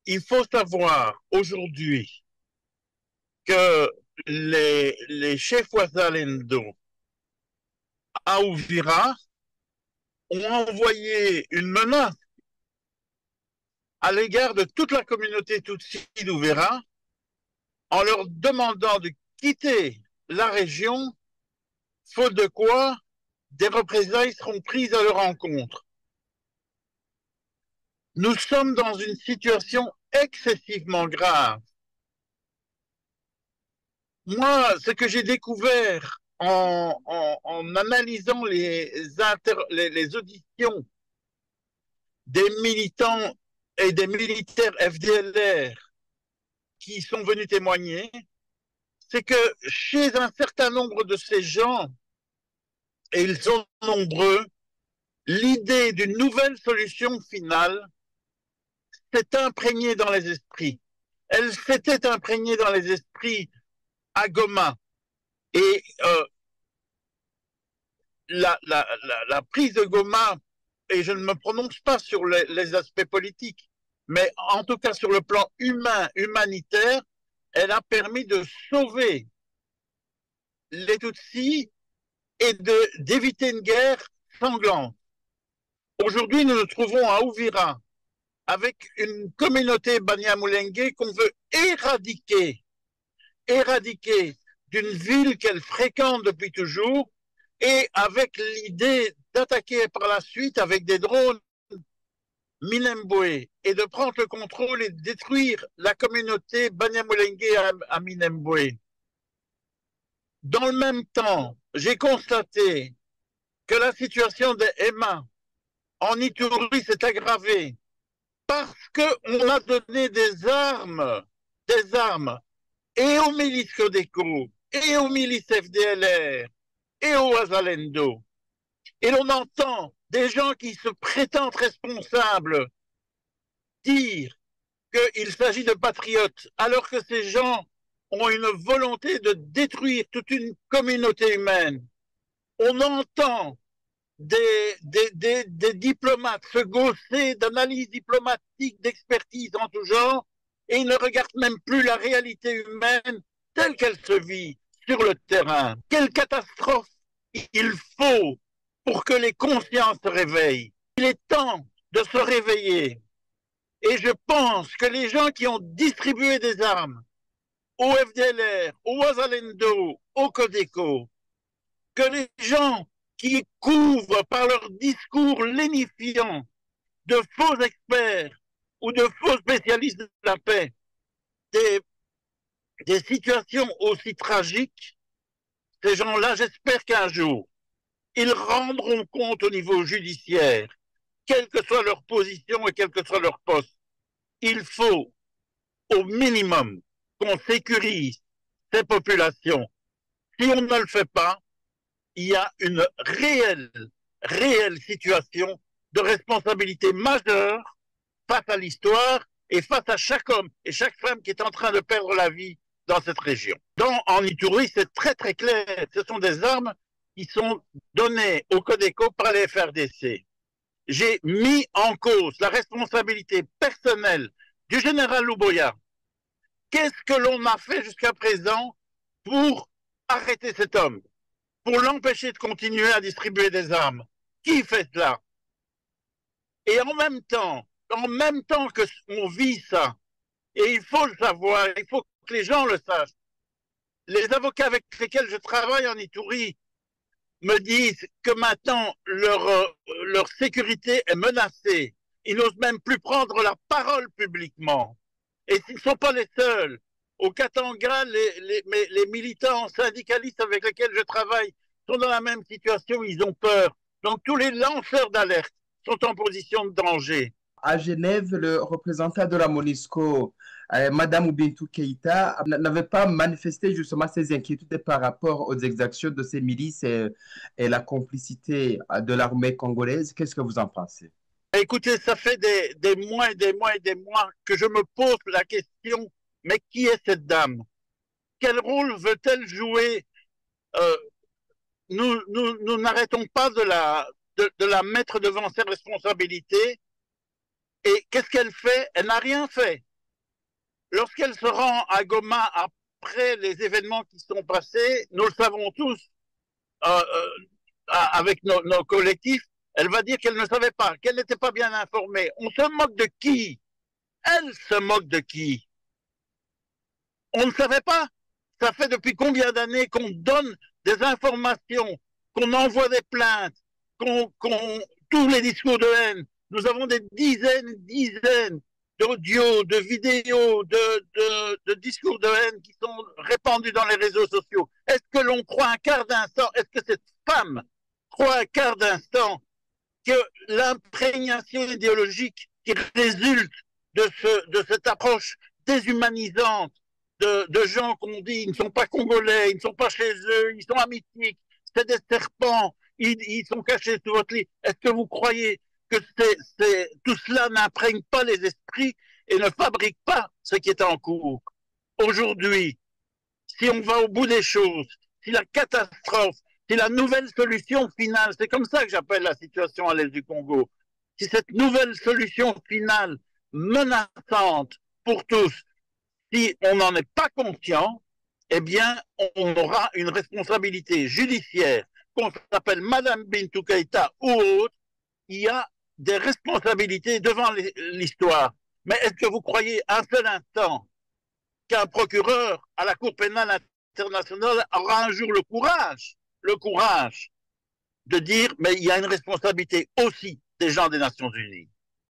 Il faut savoir aujourd'hui que les chefs Ouazalendo à Ouvira ont envoyé une menace à l'égard de toute la communauté Tutsi d'Ouvira en leur demandant de quitter la région, faute de quoi des représailles seront prises à leur encontre. Nous sommes dans une situation excessivement grave. Moi, ce que j'ai découvert en analysant les auditions des militants et des militaires FDLR qui sont venus témoigner, c'est que chez un certain nombre de ces gens, et ils sont nombreux, l'idée d'une nouvelle solution finale s'est imprégnée dans les esprits. Elle s'était imprégnée dans les esprits à Goma. Et la prise de Goma, et je ne me prononce pas sur les aspects politiques, mais en tout cas sur le plan humain, humanitaire, elle a permis de sauver les Tutsis et d'éviter une guerre sanglante. Aujourd'hui, nous nous trouvons à Ouvira avec une communauté Banyamulenge qu'on veut éradiquer d'une ville qu'elle fréquente depuis toujours et avec l'idée d'attaquer par la suite avec des drones Minembwe et de prendre le contrôle et de détruire la communauté Banyamulenge à Minembwe. Dans le même temps, j'ai constaté que la situation des Emma en Ituri s'est aggravée parce qu'on a donné des armes et aux milices Codeco, et aux milices FDLR, et aux Azalendo. Et l'on entend des gens qui se prétendent responsables dire qu'il s'agit de patriotes, alors que ces gens ont une volonté de détruire toute une communauté humaine. On entend des diplomates se gausser d'analyse diplomatique, d'expertise en tout genre, et ils ne regardent même plus la réalité humaine telle qu'elle se vit sur le terrain. Quelle catastrophe il faut pour que les consciences se réveillent. Il est temps de se réveiller. Et je pense que les gens qui ont distribué des armes au FDLR, au Ouazalendo, au Codeco, que les gens qui couvrent par leur discours lénifiant de faux experts ou de faux spécialistes de la paix des, des situations aussi tragiques, ces gens-là, j'espère qu'un jour, ils rendront compte au niveau judiciaire, quelle que soit leur position et quel que soit leur poste. Il faut, au minimum, qu'on sécurise ces populations. Si on ne le fait pas, il y a une réelle situation de responsabilité majeure face à l'histoire et face à chaque homme et chaque femme qui est en train de perdre la vie dans cette région. En Ituri, c'est très clair. Ce sont des armes qui sont données au Codeco par les FRDC. J'ai mis en cause la responsabilité personnelle du général Louboya. Qu'est-ce que l'on a fait jusqu'à présent pour arrêter cet homme, pour l'empêcher de continuer à distribuer des armes? Qui fait cela? Et en même temps que on vit ça, et il faut le savoir, il faut que les gens le sachent, les avocats avec lesquels je travaille en Ituri me disent que maintenant leur sécurité est menacée. Ils n'osent même plus prendre la parole publiquement. Et ils ne sont pas les seuls. Au Katanga, les militants syndicalistes avec lesquels je travaille sont dans la même situation, ils ont peur. Donc tous les lanceurs d'alerte sont en position de danger. À Genève, le représentant de la MONUSCO, Madame Bintou Keïta, n'avait pas manifesté justement ses inquiétudes par rapport aux exactions de ces milices et la complicité de l'armée congolaise. Qu'est-ce que vous en pensez? Écoutez, ça fait des mois et des mois et des mois que je me pose la question, mais qui est cette dame? Quel rôle veut-elle jouer? euh, Nous n'arrêtons pas de la mettre devant ses responsabilités. Et qu'est-ce qu'elle fait? Elle n'a rien fait. lorsqu'elle se rend à Goma après les événements qui sont passés, nous le savons tous, avec nos collectifs, elle va dire qu'elle ne savait pas, qu'elle n'était pas bien informée. On se moque de qui? Elle se moque de qui? On ne savait pas. Ça fait depuis combien d'années qu'on donne des informations, qu'on envoie des plaintes, tous les discours de haine. Nous avons des dizaines d'audios, de vidéos, de discours de haine qui sont répandus dans les réseaux sociaux. Est-ce que l'on croit un quart d'instant, est-ce que cette femme croit un quart d'instant que l'imprégnation idéologique qui résulte de cette approche déshumanisante de gens qu'on dit ils ne sont pas congolais, ils ne sont pas chez eux, ils sont amitiques, c'est des serpents, ils sont cachés sous votre lit. Est-ce que vous croyez que tout cela n'imprègne pas les esprits et ne fabrique pas ce qui est en cours? Aujourd'hui, si on va au bout des choses, si la catastrophe, si la nouvelle solution finale, c'est comme ça que j'appelle la situation à l'est du Congo, si cette nouvelle solution finale menaçante pour tous, si on n'en est pas conscient, eh bien, on aura une responsabilité judiciaire, qu'on s'appelle Madame Bintou Keïta ou autre, il y a des responsabilités devant l'histoire. Mais est-ce que vous croyez un seul instant qu'un procureur à la Cour pénale internationale aura un jour le courage de dire, mais il y a une responsabilité aussi des gens des Nations Unies?